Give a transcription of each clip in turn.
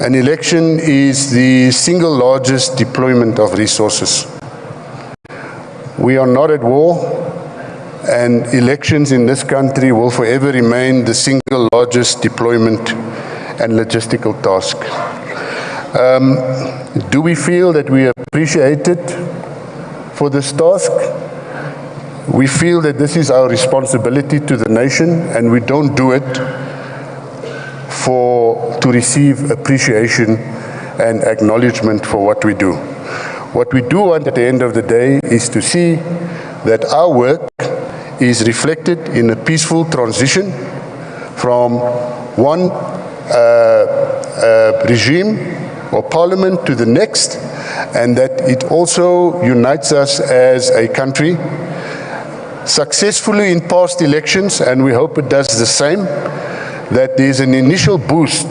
An election is the single largest deployment of resources. We are not at war, and elections in this country will forever remain the single largest deployment and logistical task. Do we feel that we are appreciated for this task? We feel that this is our responsibility to the nation, and we don't do it to receive appreciation and acknowledgement for what we do. What we do want at the end of the day is to see that our work is reflected in a peaceful transition from one regime or parliament to the next, and that it also unites us as a country successfully in past elections, and we hope it does the same, that there's an initial boost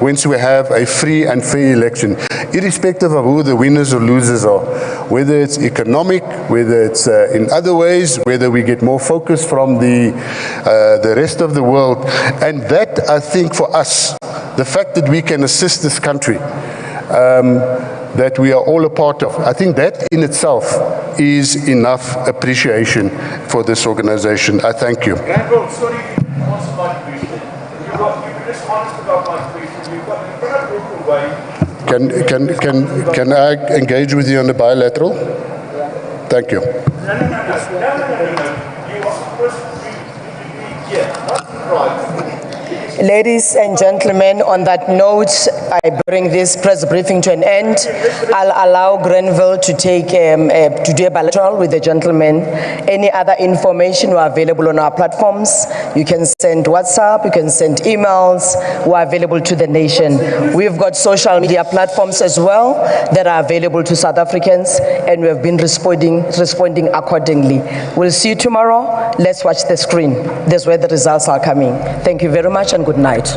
once we have a free and fair election, irrespective of who the winners or losers are, whether it's economic, whether it's in other ways, whether we get more focus from the rest of the world. And that, I think, for us, the fact that we can assist this country, that we are all a part of, I think that in itself is enough appreciation for this organization. I thank you. Randall, sorry if you answered my question. You were just honest about my question. You've got a local way. Can I engage with you on the bilateral? Thank you. No. You are supposed to be here, not right. Ladies and gentlemen, on that note, I bring this press briefing to an end. I'll allow Grenville to take to do a bilateral with the gentleman. Any other information are available on our platforms. You can send WhatsApp, you can send emails. We're available to the nation. We've got social media platforms as well that are available to South Africans, and we have been responding accordingly. We'll see you tomorrow. Let's watch the screen. That's where the results are coming. Thank you very much and good night.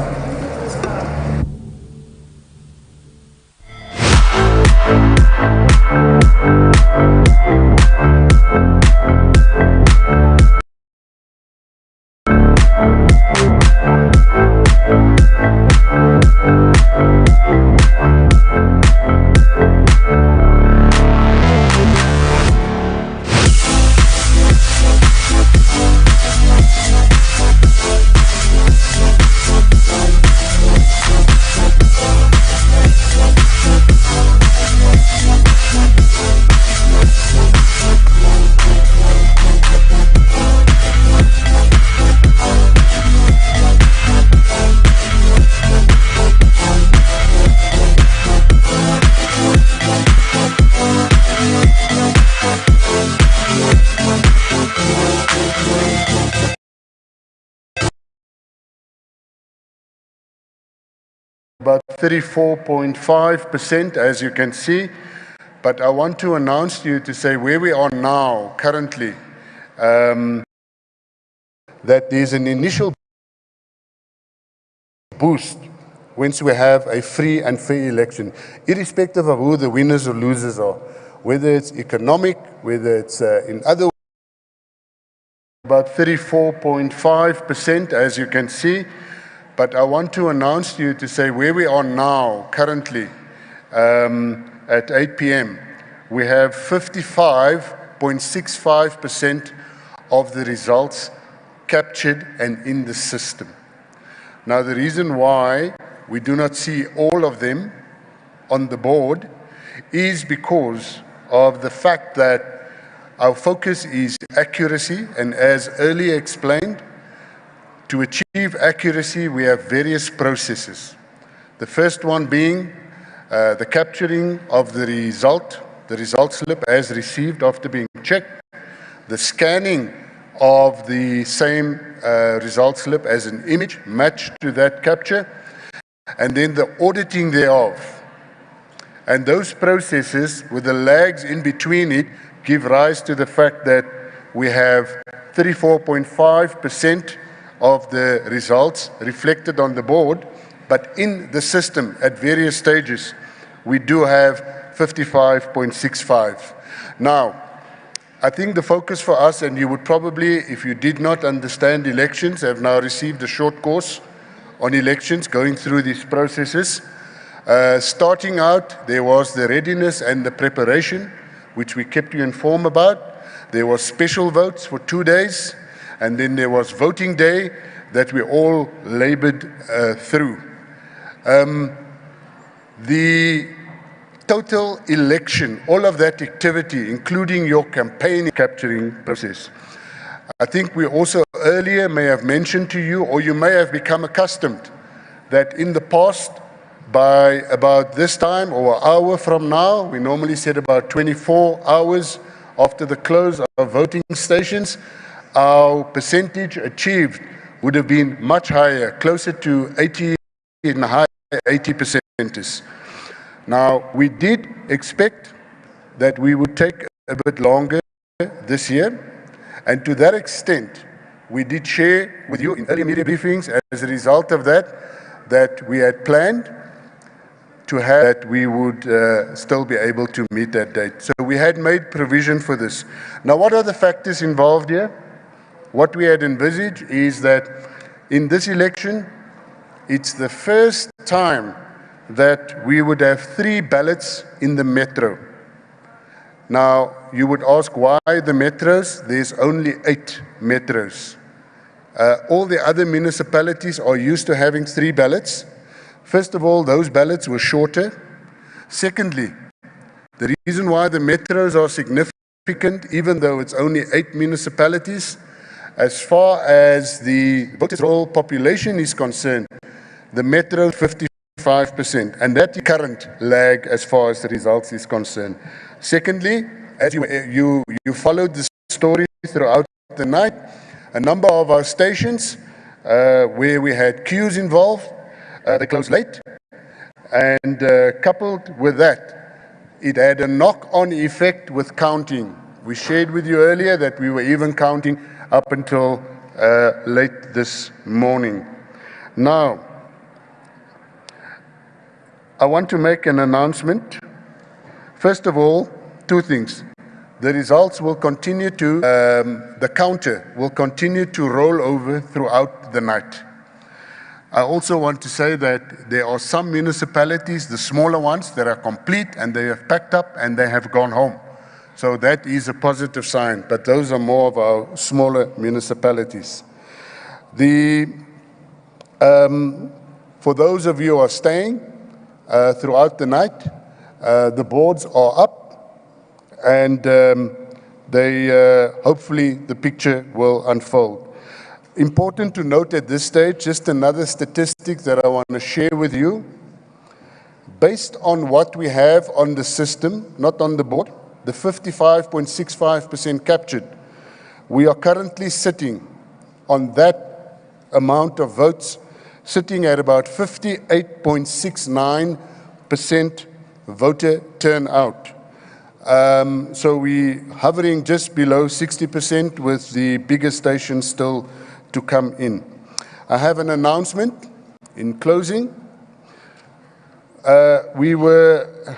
About 34.5%, as you can see, but I want to announce to you to say where we are now, currently, that there's an initial boost once we have a free and fair election, irrespective of who the winners or losers are, whether it's economic, whether it's in other ways. About 34.5%, as you can see, but I want to announce to you to say where we are now, currently, at 8 p.m., we have 55.65% of the results captured and in the system. Now, the reason why we do not see all of them on the board is because of the fact that our focus is accuracy, and as earlier explained, to achieve accuracy, we have various processes. The first one being the capturing of the result slip as received after being checked, the scanning of the same result slip as an image matched to that capture, and then the auditing thereof. And those processes, with the lags in between it, give rise to the fact that we have 34.5% of the results reflected on the board, but in the system at various stages, we do have 55.65. Now, I think the focus for us, and you would probably, if you did not understand elections, have now received a short course on elections, going through these processes. Starting out, there was the readiness and the preparation, which we kept you informed about. There was special votes for 2 days, and then there was voting day that we all labored through. The total election, all of that activity, including your campaign capturing process. I think we also earlier may have mentioned to you, or you may have become accustomed, that in the past, by about this time or an hour from now, we normally said about 24 hours after the close of voting stations, our percentage achieved would have been much higher, closer to 80 and high 80%. Now, we did expect that we would take a bit longer this year, and to that extent, we did share with you in earlier media briefings as a result of that we had planned to have that we would still be able to meet that date. So we had made provision for this. Now, what are the factors involved here? What we had envisaged is that in this election, it's the first time that we would have 3 ballots in the metro. Now, you would ask why the metros? There's only 8 metros. All the other municipalities are used to having 3 ballots. First of all, those ballots were shorter. Secondly, the reason why the metros are significant, even though it's only 8 municipalities, as far as the voters' roll population is concerned, the metro 55%, and that is current lag as far as the results is concerned. Secondly, as you followed the story throughout the night, a number of our stations where we had queues involved, they closed late, and coupled with that, it had a knock-on effect with counting. We shared with you earlier that we were even counting up until late this morning. Now, I want to make an announcement. First of all, 2 things. The results will continue to, the counter will continue to roll over throughout the night. I also want to say that there are some municipalities, the smaller ones, that are complete and they have packed up and they have gone home. So that is a positive sign, but those are more of our smaller municipalities. For those of you who are staying throughout the night, the boards are up and hopefully the picture will unfold. Important to note at this stage, just another statistic that I want to share with you. Based on what we have on the system, not on the board, the 55.65% captured, we are currently sitting on that amount of votes, sitting at about 58.69% voter turnout. So we're hovering just below 60% with the bigger stations still to come in. I have an announcement in closing. We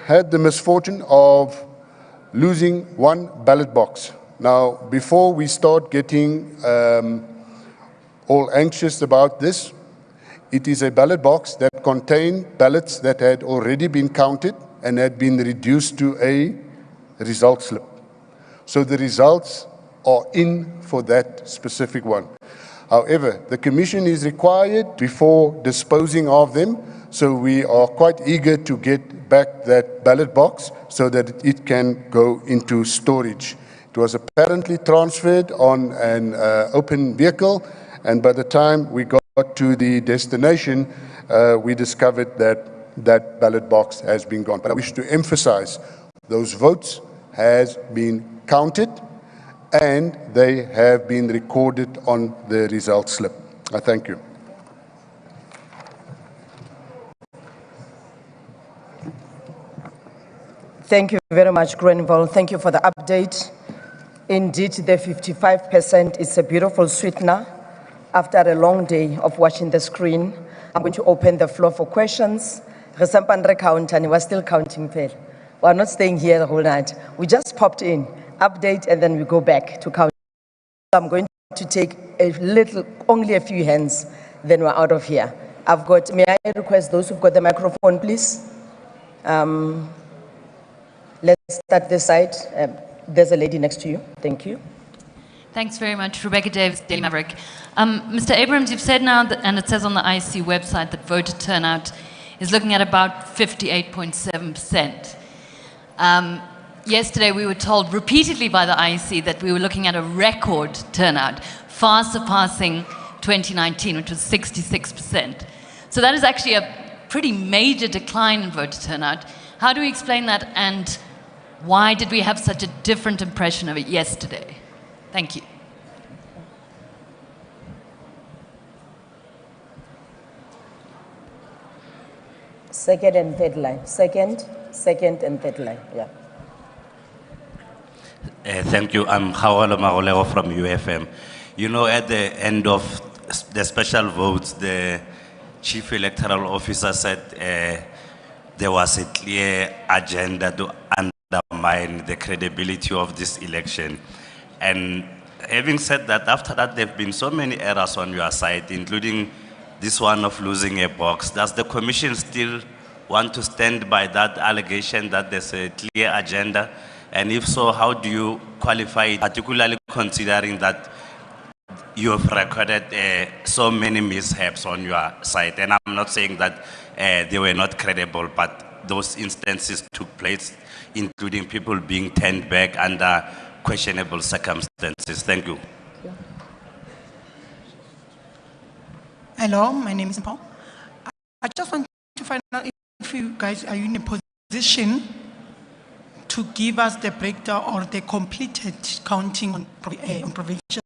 had the misfortune of losing 1 ballot box. Now, before we start getting all anxious about this, it is a ballot box that contained ballots that had already been counted and had been reduced to a result slip. So the results are in for that specific one. However, the Commission is required before disposing of them, so we are quite eager to get back that ballot box so that it can go into storage. It was apparently transferred on an open vehicle, and by the time we got to the destination, we discovered that that ballot box has been gone. But I wish to emphasize, those votes has been counted and they have been recorded on the result slip. I thank you. Thank you very much, Grenville. Thank you for the update. Indeed, the 55% is a beautiful sweetener. After a long day of watching the screen, I'm going to open the floor for questions. We're still counting. We're not staying here the whole night. We just popped in, update, and then we go back to count. I'm going to take only a few hands, then we're out of here. May I request those who've got the microphone, please? Let's start this side. There's a lady next to you. Thank you. Thanks very much. Rebecca Davis, Daily Maverick. Mr. Abrams, you've said now, that, and it says on the IEC website, that voter turnout is looking at about 58.7%. Yesterday we were told repeatedly by the IEC that we were looking at a record turnout, far surpassing 2019, which was 66%. So that is actually a pretty major decline in voter turnout. How do we explain that, and why did we have such a different impression of it yesterday? Thank you. Second and third line. Second and third line. Yeah. Thank you. I'm Hawala Magolego from UFM. You know, at the end of the special votes, the chief electoral officer said there was a clear agenda to undermine the credibility of this election. And having said that, after that, there have been so many errors on your side, including this one of losing a box. Does the commission still want to stand by that allegation that there's a clear agenda? And if so, how do you qualify it, particularly considering that you have recorded so many mishaps on your side? And I'm not saying that they were not credible, but those instances took place, including people being turned back under questionable circumstances. Thank you. Hello, my name is Paul. I just want to find out if you guys are in a position to give us the breakdown or the completed counting on provincial,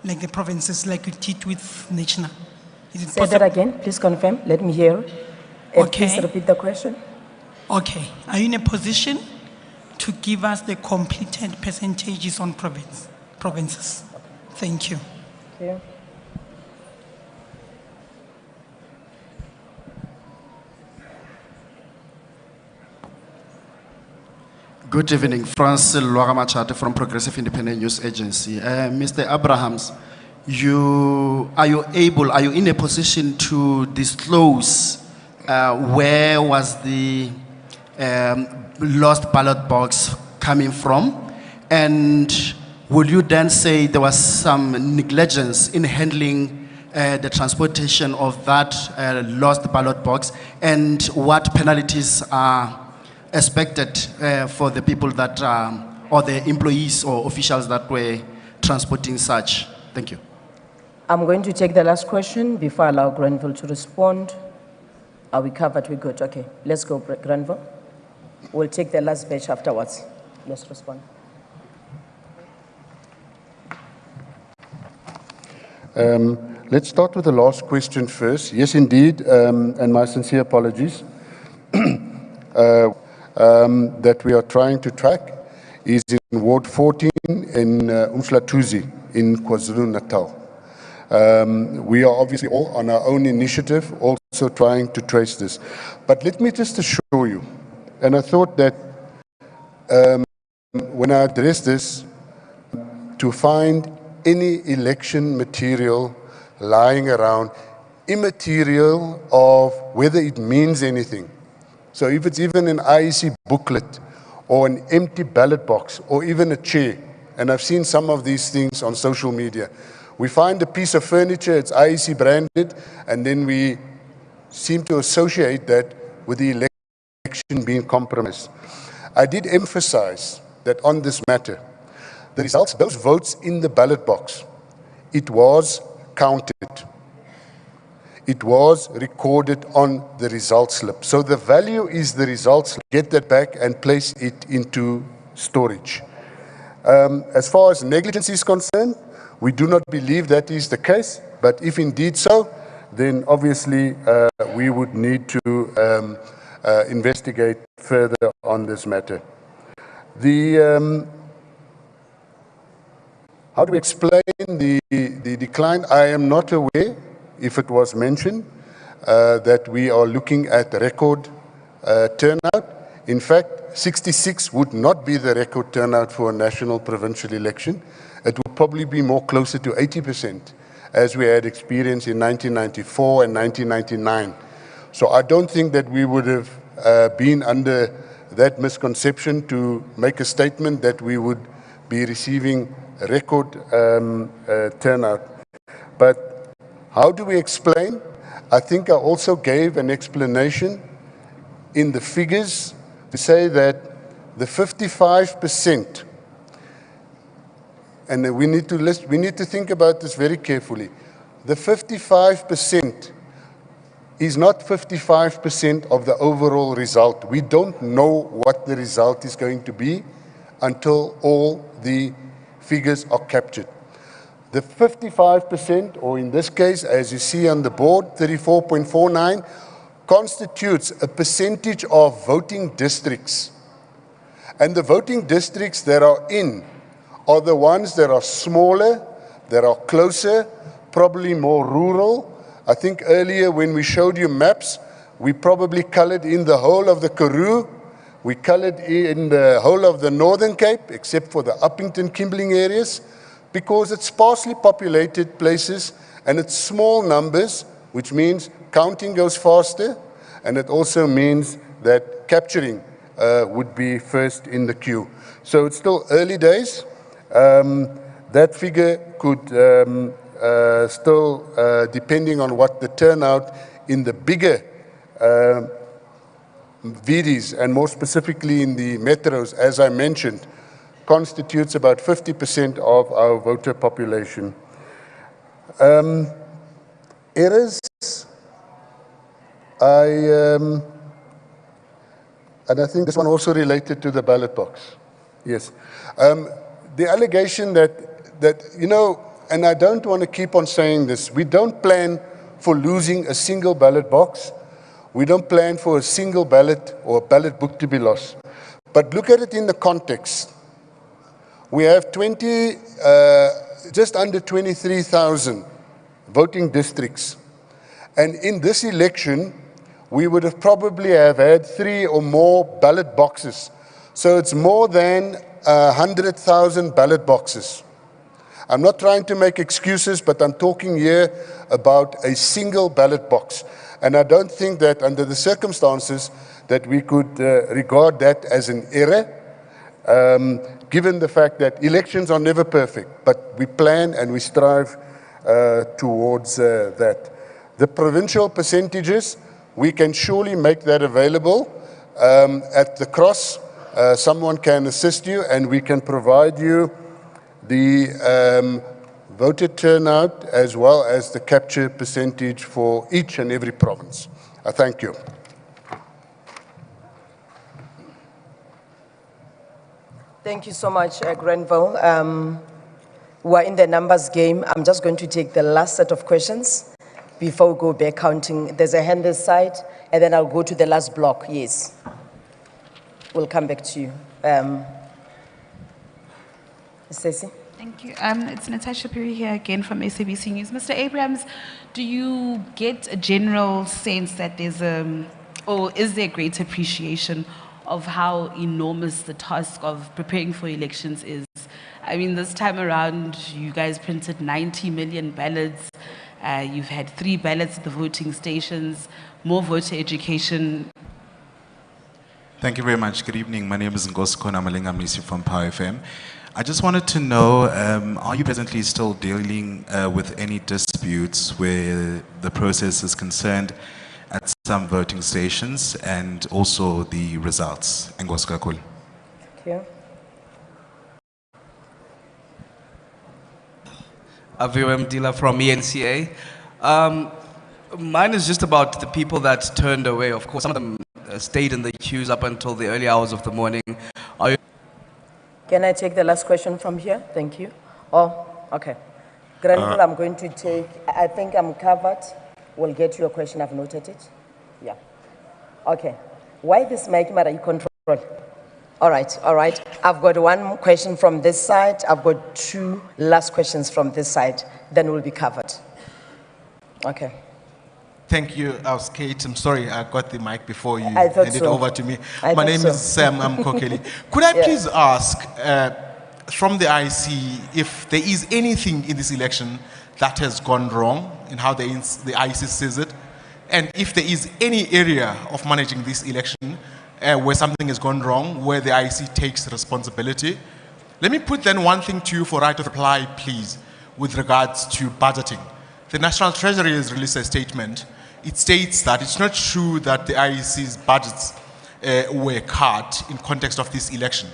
like the provinces, like you did with national. Say that again, please confirm. Let me hear. Okay. Please repeat the question. Okay. Are you in a position to give us the completed percentages on provinces? Thank you. Thank you. Good evening, Francis Luagamachate from Progressive Independent News Agency. Mr. Abrahams, are you in a position to disclose where was the lost ballot box coming from? And will you then say there was some negligence in handling the transportation of that lost ballot box, and what penalties are expected for the people that, or the employees or officials that were transporting such? Thank you. I'm going to take the last question before I allow Granville to respond. Are we covered? We're good. Okay, let's go, Granville. We'll take the last batch afterwards. Let's respond. Let's start with the last question first. Yes, indeed, and my sincere apologies. That we are trying to track is in Ward 14 in Umhlatuzi in KwaZulu-Natal. We are obviously all on our own initiative also trying to trace this. But let me just assure you, and I thought that when I address this, to find any election material lying around, immaterial of whether it means anything. So if it's even an IEC booklet or an empty ballot box or even a chair, and I've seen some of these things on social media, we find a piece of furniture, it's IEC branded, and then we seem to associate that with the election being compromised. I did emphasize that on this matter, the results, those votes in the ballot box, it was counted. It was recorded on the result slip. So the value is the results. Get that back and place it into storage. As far as negligence is concerned, we do not believe that is the case, but if indeed so, then obviously we would need to investigate further on this matter. How do we explain the decline? I am not aware, if it was mentioned, that we are looking at record turnout. In fact, 66 would not be the record turnout for a national provincial election. It would probably be more closer to 80%, as we had experienced in 1994 and 1999. So I don't think that we would have been under that misconception to make a statement that we would be receiving a record turnout. But how do we explain? I think I also gave an explanation in the figures to say that the 55%, and we need to think about this very carefully. The 55% is not 55% of the overall result. We don't know what the result is going to be until all the figures are captured. The 55%, or in this case, as you see on the board, 34.49, constitutes a percentage of voting districts. And the voting districts that are in are the ones that are smaller, that are closer, probably more rural. I think earlier when we showed you maps, we probably colored in the whole of the Karoo, we colored in the whole of the Northern Cape, except for the Uppington, Kimbling areas, because it's sparsely populated places and it's small numbers, which means counting goes faster, and it also means that capturing would be first in the queue. So it's still early days. That figure could still, depending on what the turnout in the bigger VDs, and more specifically in the metros, as I mentioned, constitutes about 50% of our voter population. Errors, and I think this one also related to the ballot box. Yes. The allegation that, you know, and I don't want to keep on saying this, we don't plan for losing a single ballot box. We don't plan for a single ballot or a ballot book to be lost. But look at it in the context. We have just under 23,000 voting districts. And in this election, we would have probably have had 3 or more ballot boxes. So it's more than 100,000 ballot boxes. I'm not trying to make excuses, but I'm talking here about a single ballot box. And I don't think that under the circumstances that we could regard that as an error, given the fact that elections are never perfect, but we plan and we strive towards that. The provincial percentages, we can surely make that available at the cross. Someone can assist you and we can provide you the voter turnout as well as the capture percentage for each and every province. I thank you. Thank you so much, Grenville. We're in the numbers game. I'm just going to take the last set of questions before we go back counting. There's a hand this side, and then I'll go to the last block. Yes. We'll come back to you. Stacey? Thank you. It's Natasha Perry here again from SABC News. Mr. Abrahams, do you get a general sense that there's or is there great appreciation of how enormous the task of preparing for elections is? I mean, this time around, you guys printed 90 million ballots. You've had 3 ballots at the voting stations, more voter education. Thank you very much. Good evening. My name is Ngosikona Malinga from Power FM. I just wanted to know, are you presently still dealing with any disputes where the process is concerned at some voting stations and also the results? Thank you. Aviram Dila from ENCA. Mine is just about the people that turned away. Of course, some of them stayed in the queues up until the early hours of the morning. Are you Can I take the last question from here? Thank you. Oh, okay. Granville, I'm going to take, I think I'm covered. We'll get to your question. I've noted it. Yeah. Okay. Why this mic, are you control? All right, all right. I've got one question from this side. I've got 2 last questions from this side. Then we'll be covered. Okay. Thank you. I was Kate. I'm sorry, I got the mic before you handed it over to me. My name is Sam Kokeli. Could I please ask from the IEC if there is anything in this election that has gone wrong in how the IEC sees it, and if there is any area of managing this election where something has gone wrong, where the IEC takes responsibility. Let me put then one thing to you for right of reply, please, with regards to budgeting. The National Treasury has released a statement. It states that it's not true that the IEC's budgets were cut in context of this election.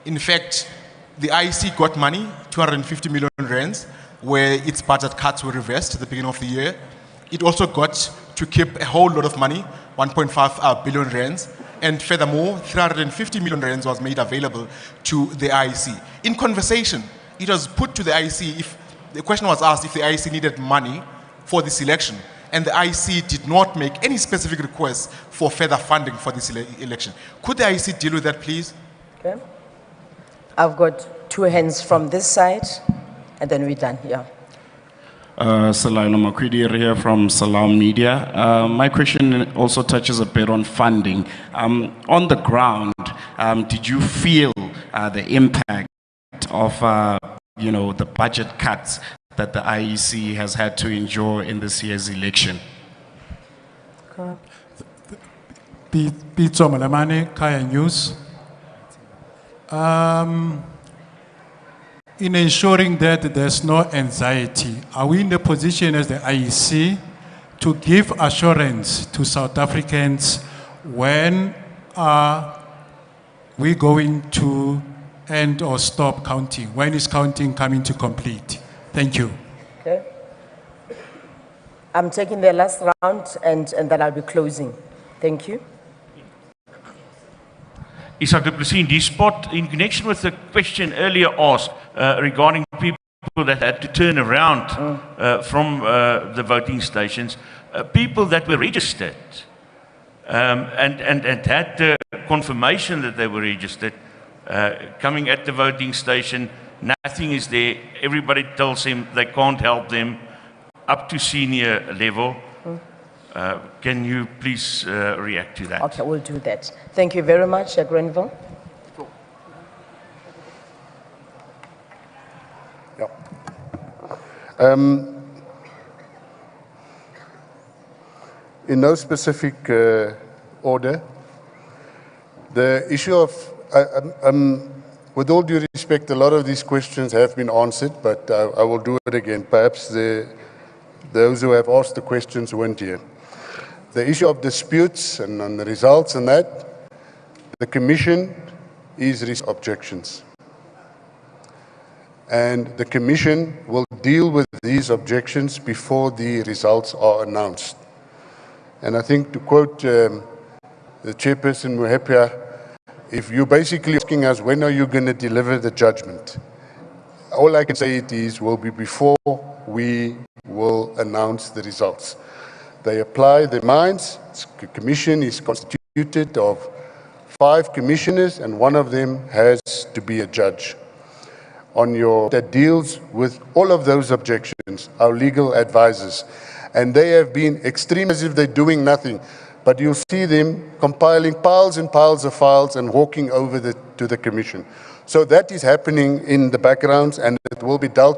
In fact, the IEC got money, 250 million rands, where its budget cuts were reversed at the beginning of the year. It also got to keep a whole lot of money, 1.5 billion rands, and furthermore, 350 million rands was made available to the IEC. In conversation, it was put to the IEC, if the question was asked if the IEC needed money for this election, and the IEC did not make any specific requests for further funding for this election. Could the IEC deal with that, please? Okay. I've got two hands from this side, and then we're done. Yeah. Salaino Makwiny here from Salam Media. My question also touches a bit on funding. On the ground, did you feel the impact of the budget cuts that the IEC has had to endure in this year's election? Pitso Malamane, Kaya News. In ensuring that there's no anxiety, are we in the position as the IEC to give assurance to South Africans when are we going to end or stop counting? When is counting coming to complete? Thank you. Okay. I'm taking the last round and then I'll be closing. Thank you. Isak du Plessis, in this spot, in connection with the question earlier asked regarding people that had to turn around from the voting stations, people that were registered and had the confirmation that they were registered, coming at the voting station, nothing is there. Everybody tells him they can't help them up to senior level. Can you please react to that? Okay, we'll do that. Thank you very much, Grenville. Yeah. In no specific order, the issue of, with all due respect, a lot of these questions have been answered, but I will do it again. Perhaps those who have asked the questions weren't here. The issue of disputes and on the results and that, the Commission is objections. And the Commission will deal with these objections before the results are announced. And I think, to quote the Chairperson Muhepia, if you're basically asking us when are you going to deliver the judgment, all I can say it is will be before we will announce the results. They apply their minds. The Commission is constituted of 5 commissioners, and one of them has to be a judge. That deals with all of those objections, our legal advisors. And they have been extreme as if they're doing nothing. But you'll see them compiling piles and piles of files and walking over to the Commission. So that is happening in the backgrounds, and it will be dealt